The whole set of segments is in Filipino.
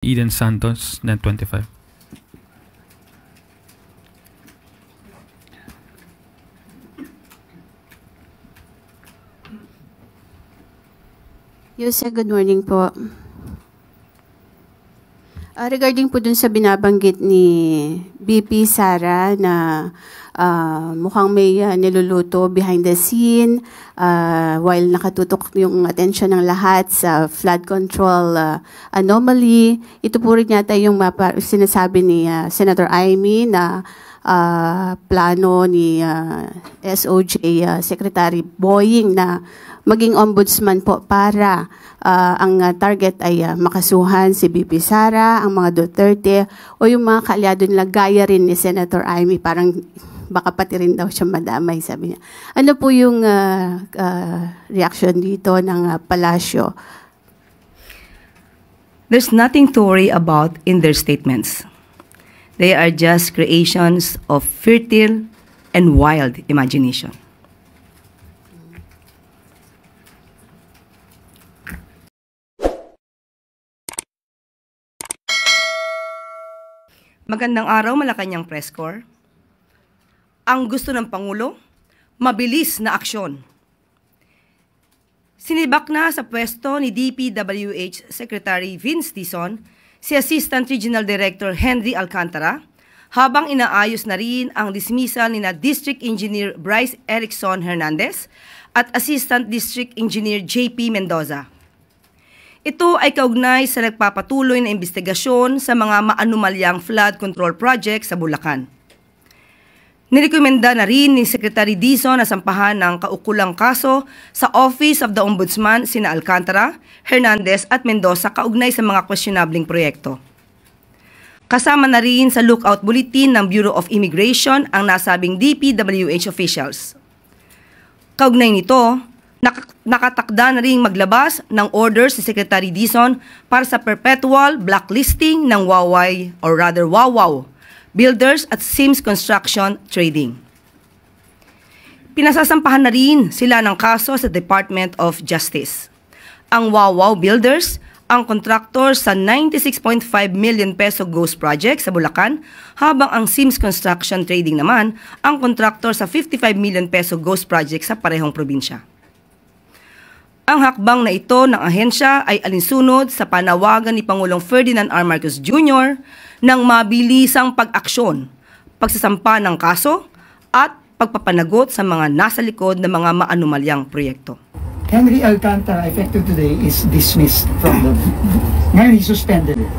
Eden Santos, Net 25. Yes, good morning po. Regarding po dun sa binabanggit ni BP Sara na mukhang may niluluto behind the scene while nakatutok yung atensyon ng lahat sa flood control anomaly. Ito po rin yata yung sinasabi ni Senator Amy na plano ni SOJ Secretary Boying na maging ombudsman po para ang target ay makasuhan si BP Sara, ang mga Duterte o yung mga kaalyado nila gaya rin ni Senator Amy, parang baka pati rin daw siya madamay, sabi niya. Ano po yung reaction dito ng Palasyo? There's nothing to worry about in their statements. They are just creations of fertile and wild imagination. Magandang araw, Malacanang Press Corps. Ang gusto ng Pangulo, mabilis na aksyon. Sinibak na sa pwesto ni DPWH Secretary Vince Dizon si Assistant Regional Director Henry Alcantara habang inaayos na rin ang dismissal ni District Engineer Bryce Erickson Hernandez at Assistant District Engineer JP Mendoza. Ito ay kaugnay sa nagpapatuloy na investigasyon sa mga maanumalyang flood control project sa Bulacan. Nirekomenda na rin ni Secretary Dizon na sampahan ng kaukulang kaso sa Office of the Ombudsman sina Alcantara, Hernandez at Mendoza kaugnay sa mga questionabling proyekto. Kasama na rin sa lookout bulletin ng Bureau of Immigration ang nasabing DPWH officials. Kaugnay nito, nakatakda na rin maglabas ng order si Secretary Dizon para sa perpetual blacklisting ng Wawaw or rather Wawaw Builders at Sims Construction Trading. Pinasasampahan na rin sila ng kaso sa Department of Justice. Ang Wawaw Builders ang kontraktor sa 96.5 million peso ghost project sa Bulacan, habang ang Sims Construction Trading naman ang kontraktor sa 55 million peso ghost project sa parehong probinsya. Ang hakbang na ito ng ahensya ay alinsunod sa panawagan ni Pangulong Ferdinand R. Marcos Jr. ng mabilisang pag-aksyon, pagsasampa ng kaso at pagpapanagot sa mga nasa likod ng mga maanumalyang proyekto. Henry Alcantara, effective today, is dismissed from the... Ngayon, he suspended it.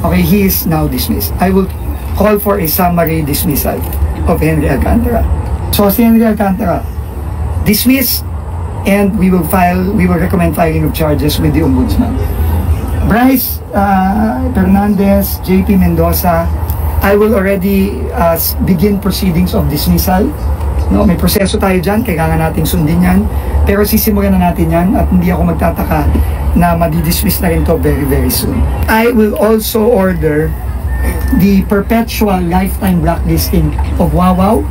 Okay, he is now dismissed. I will call for a summary dismissal of Henry Alcantara. So, si Henry Alcantara, dismissed, and we will recommend filing of charges with the Ombudsman. Bryce Hernandez, JP Mendoza, I will already begin proceedings of dismissal. No, may proseso tayo dyan, kailangan nating sundin yan. Pero sisimulan na natin yan at hindi ako magtataka na madidismiss na rin to very, very soon. I will also order the perpetual lifetime blacklisting of Wawaw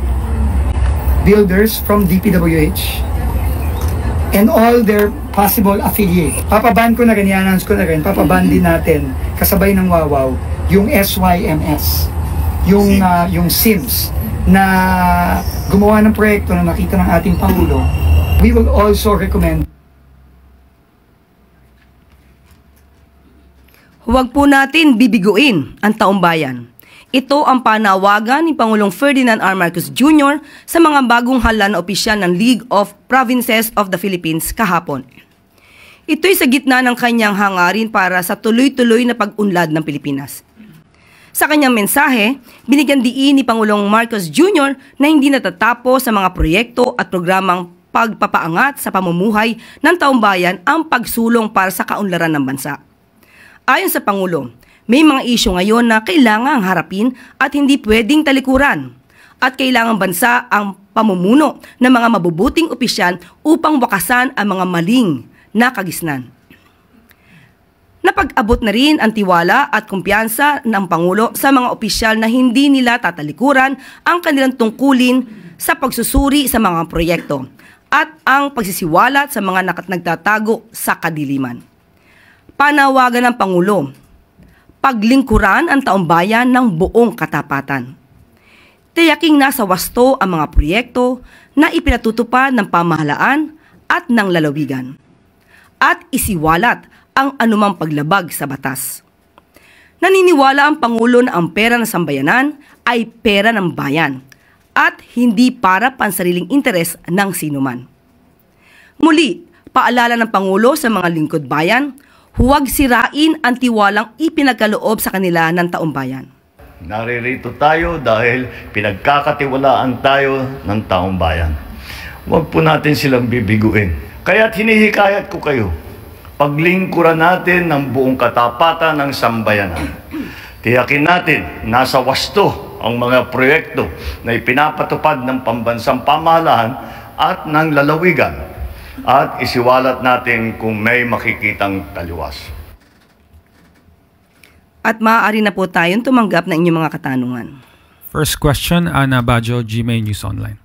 Builders from DPWH and all their possible affiliates. Papaban ko na rin, i-announce ko na rin, papaban din natin, kasabay ng Wawaw, yung SYMS, yung SIMS, na gumawa ng proyekto na nakita ng ating Pangulo. We will also recommend. Huwag po natin bibiguin ang taong bayan. Ito ang panawagan ni Pangulong Ferdinand R. Marcos Jr. sa mga bagong hala na opisyal ng League of Provinces of the Philippines kahapon. Ito'y sa gitna ng kanyang hangarin para sa tuloy-tuloy na pag-unlad ng Pilipinas. Sa kanyang mensahe, binigyan diin ni Pangulong Marcos Jr. na hindi natatapos sa mga proyekto at programang pagpapaangat sa pamumuhay ng taong bayan ang pagsulong para sa kaunlaran ng bansa. Ayon sa Pangulo, may mga isyu ngayon na kailangang harapin at hindi pwedeng talikuran. At kailangang bansa ang pamumuno ng mga mabubuting opisyal upang wakasan ang mga maling na kagisnan. Napag-abot na rin ang tiwala at kumpiyansa ng Pangulo sa mga opisyal na hindi nila tatalikuran ang kanilang tungkulin sa pagsusuri sa mga proyekto at ang pagsisiwalat sa mga nagtatago sa kadiliman. Panawagan ng Pangulo, paglingkuran ang taumbayan ng buong katapatan. Tiyaking nasa wasto ang mga proyekto na ipinatutupad ng pamahalaan at ng lalawigan. At isiwalat ang anumang paglabag sa batas. Naniniwala ang Pangulo na ang pera ng sambayanan ay pera ng bayan at hindi para pansariling interes ng sinuman. Muli, paalala ng Pangulo sa mga lingkod bayan, huwag sirain ang tiwalang ipinagkaloob sa kanila ng taumbayan. Naririto tayo dahil pinagkakatiwalaan tayo ng taong bayan. Huwag po natin silang bibiguin. Kaya't hinihikayat ko kayo, paglingkuran natin ng buong katapatan ng sambayanan. Tiyakin natin, nasa wasto ang mga proyekto na ipinapatupad ng pambansang pamahalaan at ng lalawigan. At isiwalat natin kung may makikitang taliwas. At maaari na po tayong tumanggap ng inyong mga katanungan. First question, Ana Bajo, GMA News Online.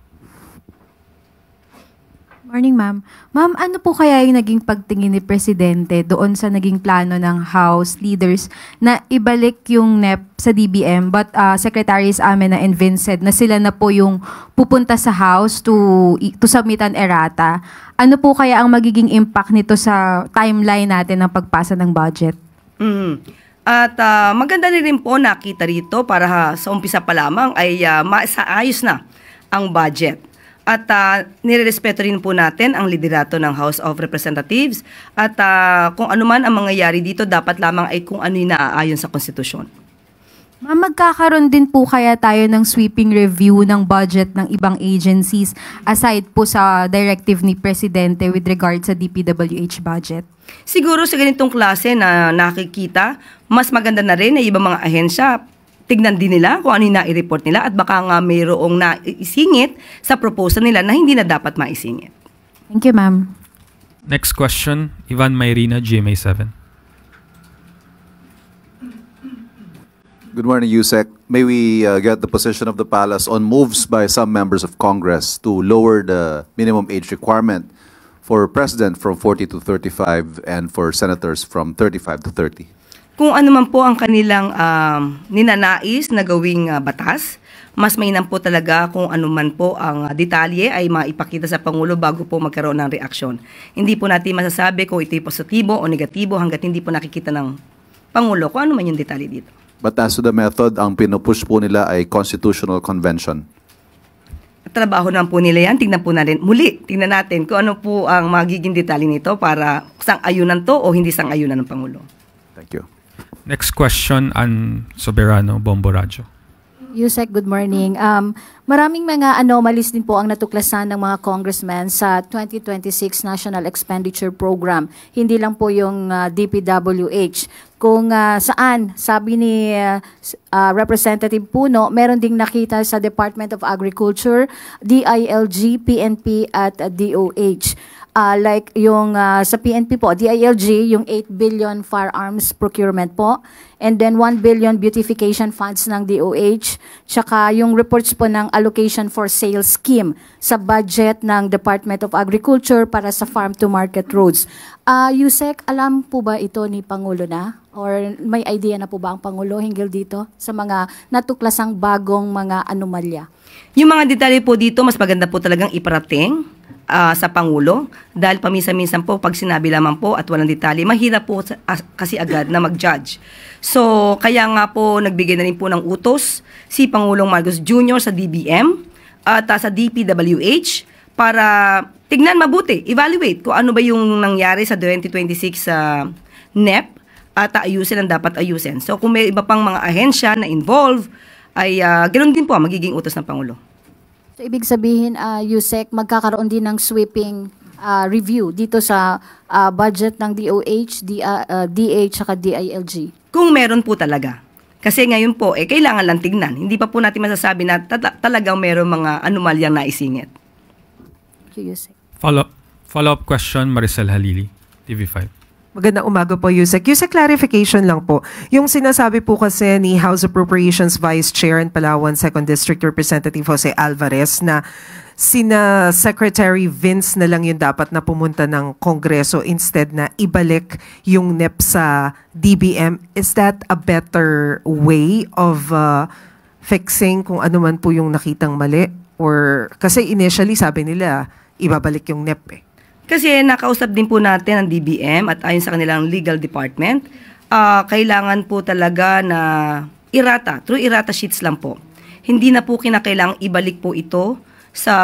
Morning, ma'am. Ma'am, ano po kaya yung naging pagtingin ni Presidente doon sa naging plano ng House leaders na ibalik yung NEP sa DBM but Secretaries Amena and Vincent na sila na po yung pupunta sa House to submit an errata? Ano po kaya ang magiging impact nito sa timeline natin ng pagpasa ng budget? At maganda rin po nakita rito para sa umpisa pa lamang ay masaayos na ang budget. At nirerespeto rin po natin ang liderato ng House of Representatives at kung ano man ang mangyayari dito, dapat lamang ay kung ano yung naaayon sa konstitusyon. Ma'am, magkakaroon din po kaya tayo ng sweeping review ng budget ng ibang agencies aside po sa directive ni Presidente with regard sa DPWH budget? Siguro sa ganitong klase na nakikita, mas maganda na rin na ibang mga ahensya tignan din nila kung ano yung nai-report nila at baka nga mayroong naisingit sa proposal nila na hindi na dapat maisingit. Thank you, ma'am. Next question, Ivan Mayrina, GMA 7. Good morning, Yusek. May we get the position of the palace on moves by some members of Congress to lower the minimum age requirement for President from 40 to 35 and for senators from 35 to 30? Kung ano man po ang kanilang ninanais na gawing batas, mas mainam po talaga kung ano man po ang detalye ay maipakita sa Pangulo bago po magkaroon ng reaksyon. Hindi po natin masasabi kung ito'y positibo o negatibo hanggat hindi po nakikita ng Pangulo kung ano man yung detalye dito. But as to the method, ang pinupush po nila ay constitutional convention. Trabaho naman po nila yan. Tingnan po natin. Muli, tingnan natin kung ano po ang magiging detalye nito para sang-ayunan to o hindi sang-ayunan ng Pangulo. Thank you. Next question, Ann Soberano, Bombo Radyo. Yusek, good morning. Maraming mga anomalies din po ang natuklasan ng mga congressmen sa 2026 National Expenditure Program. Hindi lang po yung DPWH. Kung saan, sabi ni Representative Puno, meron ding nakita sa Department of Agriculture, DILG, PNP at DOH. Like yung sa PNP po, DILG, yung 8 billion firearms procurement po, and then 1 billion beautification funds ng DOH, tsaka yung reports po ng allocation for sales scheme sa budget ng Department of Agriculture para sa farm-to-market roads. Yusek, alam po ba ito ni Pangulo na? Or may idea na po ba ang Pangulo hinggil dito sa mga natuklasang bagong mga anomalya? Yung mga detalye po dito, mas maganda po talagang iparating sa Pangulo dahil paminsan-minsan po pag sinabi lamang po at walang detalye, mahirap po kasi agad na mag-judge. So, kaya nga po nagbigay na rin po ng utos si Pangulong Marcos Jr. sa DBM at sa DPWH para tignan mabuti, evaluate kung ano ba yung nangyari sa 2026 NEP at ayusin ang dapat ayusin. So, kung may iba pang mga ahensya na involved, ay ganoon din po magiging utos ng Pangulo. So, ibig sabihin, Yusek, magkakaroon din ng sweeping review dito sa budget ng DOH, DH, at DILG? Kung meron po talaga. Kasi ngayon po, kailangan lang tignan. Hindi pa po natin masasabi na talagang meron mga anomalyang naisingit. Thank you, Yusek. Follow-up question, Maricel Halili, TV5. Magandang umaga po, Yusek. Yusek, clarification lang po. Yung sinasabi po kasi ni House Appropriations Vice Chair and Palawan 2nd District Representative Jose Alvarez na sina Secretary Vince na lang yung dapat na pumunta ng Kongreso instead na ibalik yung NEP sa DBM. Is that a better way of fixing kung ano man po yung nakitang mali? Or kasi initially sabi nila ibabalik yung NEP eh. Kasi nakausap din po natin ang DBM at ayon sa kanilang legal department, kailangan po talaga na irata, through irata sheets lang po. Hindi na po kinakailangang ibalik po ito sa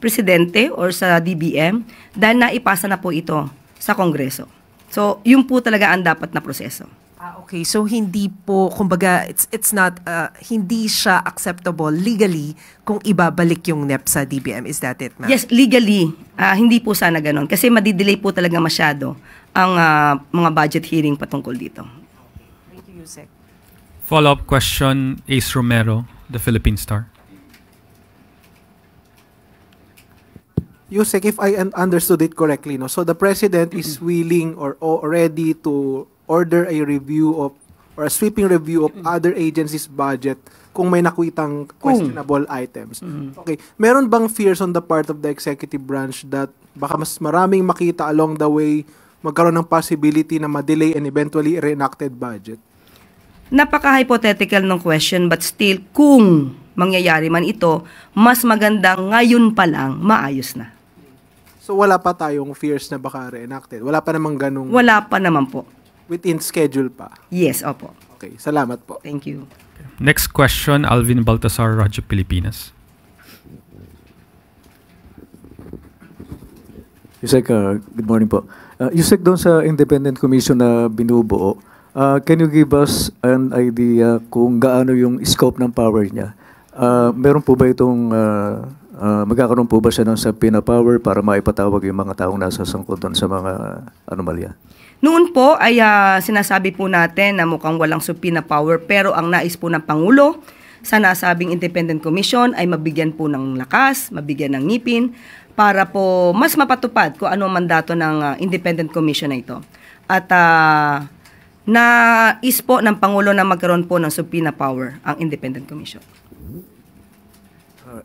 presidente or sa DBM dahil naipasa na po ito sa Kongreso. So, yun po talaga ang dapat na proseso. Okay, so hindi po, kumbaga, it's not, hindi siya acceptable legally kung ibabalik yung NEP sa DBM. Is that it, ma'am? Yes, legally, hindi po sana ganon. Kasi madidelay po talaga masyado ang mga budget hearing patungkol dito. Thank you, Yusek. Follow-up question, Ace Romero, The Philippine Star. Yusek, if I understood it correctly, no, so the president is willing or ready to order a review of or a sweeping review of other agencies' budget kung may nakwitang questionable items. Okay, meron bang fears on the part of the executive branch that baka mas maraming makita along the way, magkaroon ng possibility na ma-delay and eventually reenacted budget? Napaka-hypothetical ng question, but still, kung mangyayari man ito, mas maganda ngayon pa lang maayos na. So wala pa tayong fears na baka reenacted? Wala pa namang ganung... Wala pa naman po. Within schedule pa? Yes, opo. Okay, salamat po. Thank you. Next question, Alvin Baltasar, Radyo Pilipinas. Yusek, good morning po. Yusek, doon sa independent commission na binubuo, can you give us an idea kung gaano yung scope ng power niya? Meron po ba itong, magkakaroon po ba siya ng subpoena power para maipatawag yung mga taong nasa sangkot doon sa mga anomalya? Noon po ay sinasabi po natin na mukhang walang subpoena power, pero ang nais po ng Pangulo sa nasabing independent commission ay mabigyan po ng lakas, mabigyan ng ngipin para po mas mapatupad kung ano ang mandato ng independent commission na ito. At nais po ng Pangulo na magkaroon po ng subpoena power ang independent commission.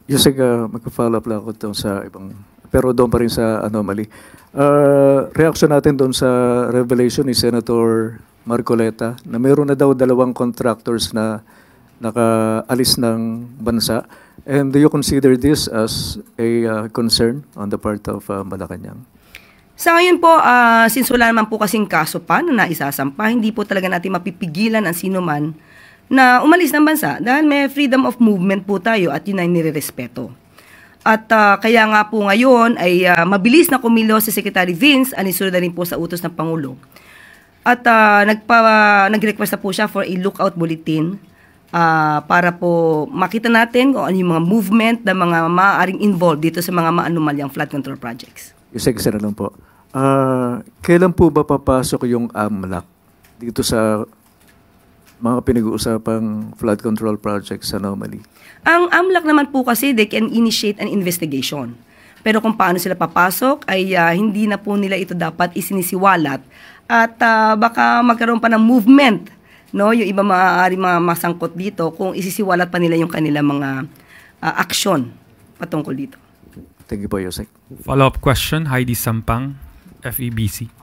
Yusek, mag-follow up lang ako doon sa ibang, pero doon pa rin sa anomaly. Reaction natin doon sa revelation ni Senator Marcoleta na mayroon na daw 2 contractors na nakaalis ng bansa. And do you consider this as a concern on the part of Malacanang? Sa ngayon po, since wala naman po kasing kaso pa na naisasampa, hindi po talaga natin mapipigilan ang sino man na umalis ng bansa dahil may freedom of movement po tayo at yun ay nirerespeto. At kaya nga po ngayon ay mabilis na kumilos si Secretary Vince, anisunod na rin po sa utos ng Pangulo. At nag-request na po siya for a lookout bulletin para po makita natin kung ano yung mga movement ng mga maaaring involved dito sa mga maanumalyang flood control projects. Yusek, isa na lang po. Kailan po ba papasok yung AMLAC dito sa mga pinag-uusapang flood control projects sa anomaly? Ang AMLAC naman po kasi, they can initiate an investigation. Pero kung paano sila papasok, ay hindi na po nila ito dapat isinisiwalat. At baka magkaroon pa ng movement, no? Yung iba maaaring masangkot dito kung isisiwalat pa nila yung kanilang mga aksyon patungkol dito. Thank you po, Yusek. Follow-up question, Heidi Sampang, FEBC.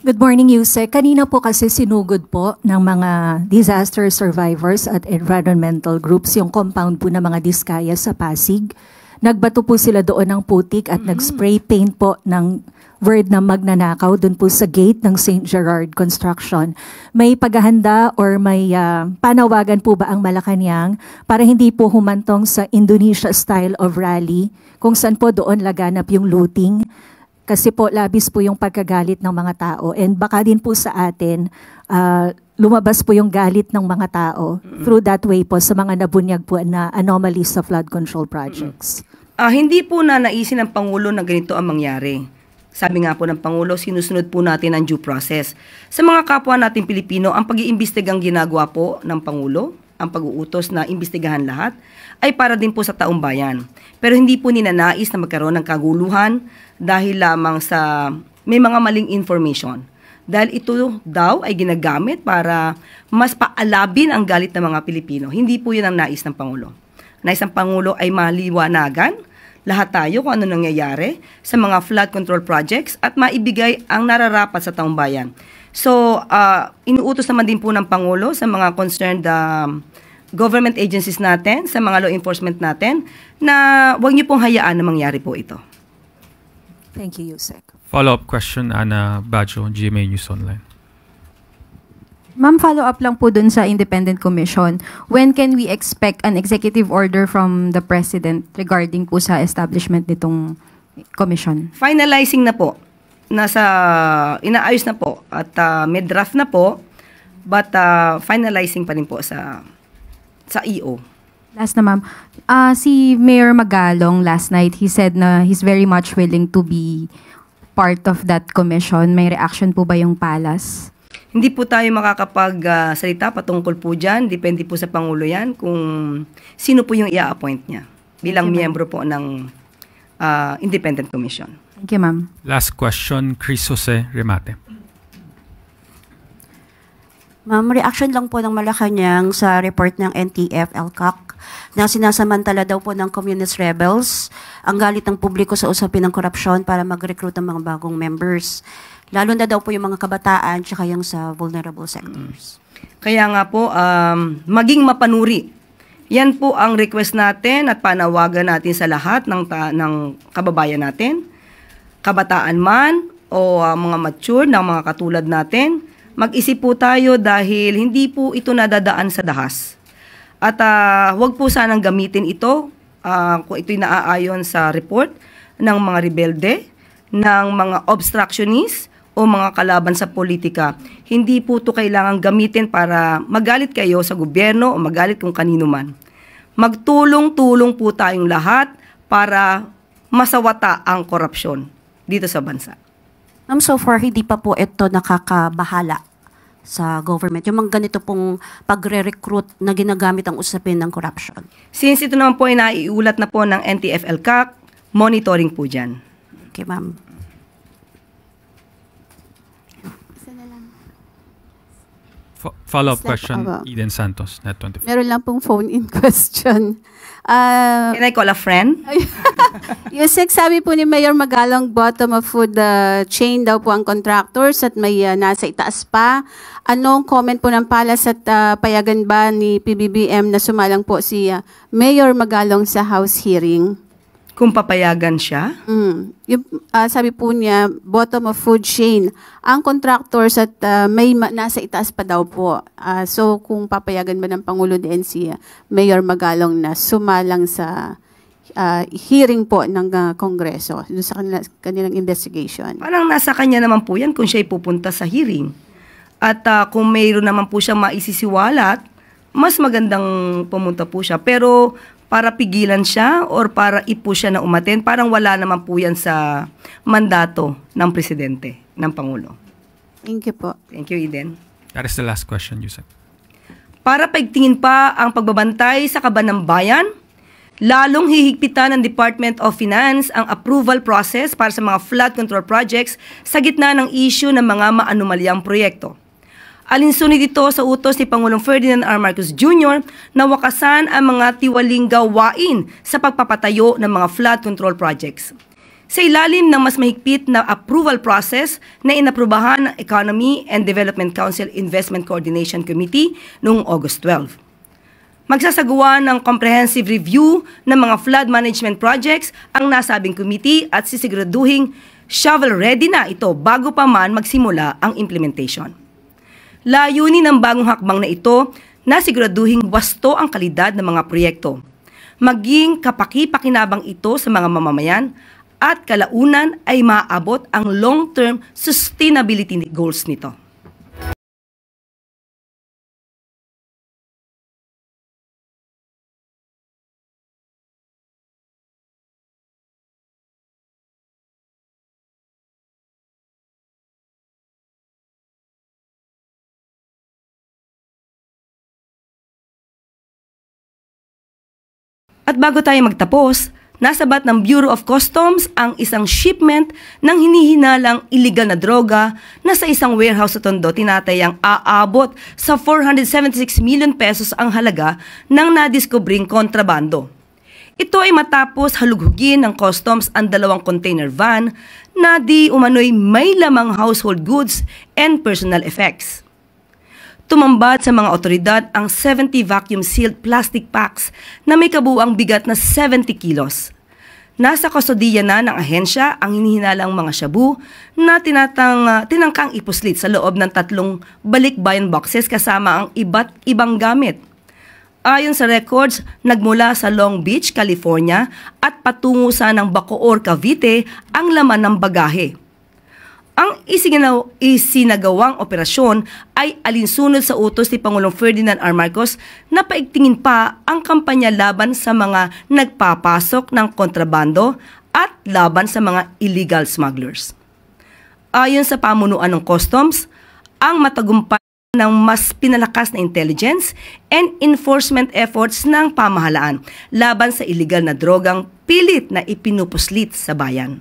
Good morning, Yusek. Kanina po kasi sinugod po ng mga disaster survivors at environmental groups yung compound po ng mga diskaya sa Pasig. Nagbato po sila doon ng putik at nag-spray paint po ng word na magnanakaw doon po sa gate ng St. Gerard Construction. May paghahanda or may panawagan po ba ang Malacanang para hindi po humantong sa Indonesia style of rally kung saan po doon laganap yung looting? Kasi po labis po yung pagkagalit ng mga tao and baka din po sa atin lumabas po yung galit ng mga tao through that way po sa mga nabunyag po na anomalies sa flood control projects. Hindi po na naisin ng Pangulo na ganito ang mangyari. Sabi nga po ng Pangulo, sinusunod po natin ang due process. Sa mga kapwa natin Pilipino, ang pag-iimbestigang ginagawa po ng Pangulo, ang pag-uutos na imbestigahan lahat, ay para din po sa taong bayan. Pero hindi po ninanais na magkaroon ng kaguluhan dahil lamang sa may mga maling information. Dahil ito daw ay ginagamit para mas paalabin ang galit ng mga Pilipino. Hindi po yun ang nais ng Pangulo. Nais ng Pangulo ay maliwanagan lahat tayo kung ano nangyayari sa mga flood control projects at maibigay ang nararapat sa taong bayan. So, inuutos naman din po ng Pangulo sa mga concerned government agencies natin, sa mga law enforcement natin, na huwag niyo pong hayaan na mangyari po ito. Thank you, Yusek. Follow-up question, Ana Bajo, GMA News Online. Ma'am, follow-up lang po dun sa Independent Commission. When can we expect an executive order from the President regarding po sa establishment nitong commission? Finalizing na po. Inaayos na po. At may draft na po. But finalizing pa rin po sa EO. Last na, ma'am. Si Mayor Magalong last night, he said na he's very much willing to be part of that commission. May reaction po ba yung Palas? Hindi po tayo makakapag-salita patungkol po dyan. Depende po sa Pangulo yan kung sino po yung i-appoint niya bilang miyembro po ng Independent Commission. Thank you, ma'am. Last question, Chris Jose Remate. Ma'am, reaction lang po ng Malacanang sa report ng NTF-ELCAC na sinasamantala daw po ng communist rebels ang galit ng publiko sa usapin ng korupsyon para mag-recruit ng mga bagong members. Lalo na daw po yung mga kabataan tsaka yung sa vulnerable sectors. Kaya nga po, maging mapanuri. Yan po ang request natin at panawagan natin sa lahat ng kababayan natin. Kabataan man o mga mature na mga katulad natin, mag-isip po tayo dahil hindi po ito nadadaan sa dahas. At huwag po sanang gamitin ito kung ito'y naaayon sa report ng mga rebelde, ng mga obstructionists o mga kalaban sa politika. Hindi po ito kailangan gamitin para magalit kayo sa gobyerno o magalit kung kanino man. Magtulong-tulong po tayong lahat para masawata ang korupsyon dito sa bansa. Ma'am, so far, hindi pa po ito nakakabahala sa government. Yung mga ganito pong pagre-recruit na ginagamit ang usapin ng corruption. Since ito naman po ay naiulat na po ng NTF-ELCAC, monitoring po dyan. Okay, ma'am. Follow-up question, Eden Santos, Net24. Meron lang pong phone-in question. Can I call a friend? Yusek, sabi po ni Mayor Magalong, bottom of food chain daw po ang contractors at may nasa itaas pa. Anong comment po ng Palas at payagan ba ni PBBM na sumalang po si Mayor Magalong sa House hearing? Kung papayagan siya? Sabi po niya, bottom of food chain. Ang contractors at may nasa itaas pa daw po. So kung papayagan ba ng Pangulo din si Mayor Magalong na sumalang sa hearing po ng Kongreso sa kanilang investigation? Parang nasa kanya naman po yan kung siya'y pupunta sa hearing. At kung mayroon naman po siyang maisisiwalat, mas magandang pumunta po siya. Pero para pigilan siya or para ipo siya na umaten, parang wala naman po yan sa mandato ng Presidente, ng Pangulo. Thank you po. Thank you, Eden. That is the last question, Yusek. Para paigtingin pa ang pagbabantay sa kaban ng bayan, lalong hihigpitan ng Department of Finance ang approval process para sa mga flood control projects sa gitna ng issue ng mga maanumalyang proyekto. Alinsunod ito sa utos ni Pangulong Ferdinand R. Marcos Jr. na wakasan ang mga tiwaling gawain sa pagpapatayo ng mga flood control projects. Sa ilalim ng mas mahigpit na approval process na inaprubahan ng Economy and Development Council Investment Coordination Committee noong August 12. Magsasagawa ng comprehensive review ng mga flood management projects ang nasabing committee at sisiguraduhing shovel-ready na ito bago pa man magsimula ang implementation. Layunin ng bagong hakbang na ito na siguraduhing wasto ang kalidad ng mga proyekto. Maging kapaki-pakinabang ito sa mga mamamayan at kalaunan ay maaabot ang long-term sustainability goals nito. At bago tayo magtapos, Nasabat ng Bureau of Customs ang isang shipment ng hinihinalang illegal na droga na sa isang warehouse sa Tondo tinatayang aabot sa 476 million pesos ang halaga ng nadiskobring kontrabando. Ito ay matapos halughugin ng customs ang 2 container van na di umano'y may lamang household goods and personal effects. Tumambad sa mga otoridad ang 70 vacuum-sealed plastic packs na may kabuuang bigat na 70 kilos. Nasa kustodiya na ng ahensya ang hinihinalang mga shabu na tinangkang ipuslit sa loob ng 3 balikbayan boxes kasama ang iba't ibang gamit. Ayon sa records, nagmula sa Long Beach, California at patungo sa ng Bacoor, Cavite ang laman ng bagahe. Ang isinagawang operasyon ay alinsunod sa utos ni Pangulong Ferdinand R. Marcos na paigtingin pa ang kampanya laban sa mga nagpapasok ng kontrabando at laban sa mga illegal smugglers. Ayon sa pamunuan ng customs, ang matagumpay ng mas pinalakas na intelligence and enforcement efforts ng pamahalaan laban sa illegal na drogang pilit na ipinupuslit sa bayan.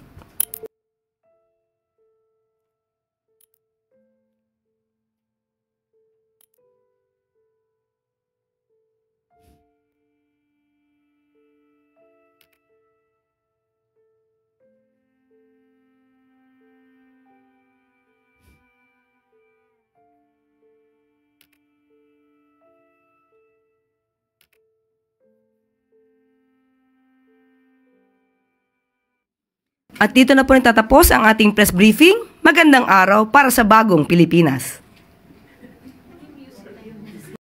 At dito na po natatapos ang ating press briefing. Magandang araw para sa bagong Pilipinas.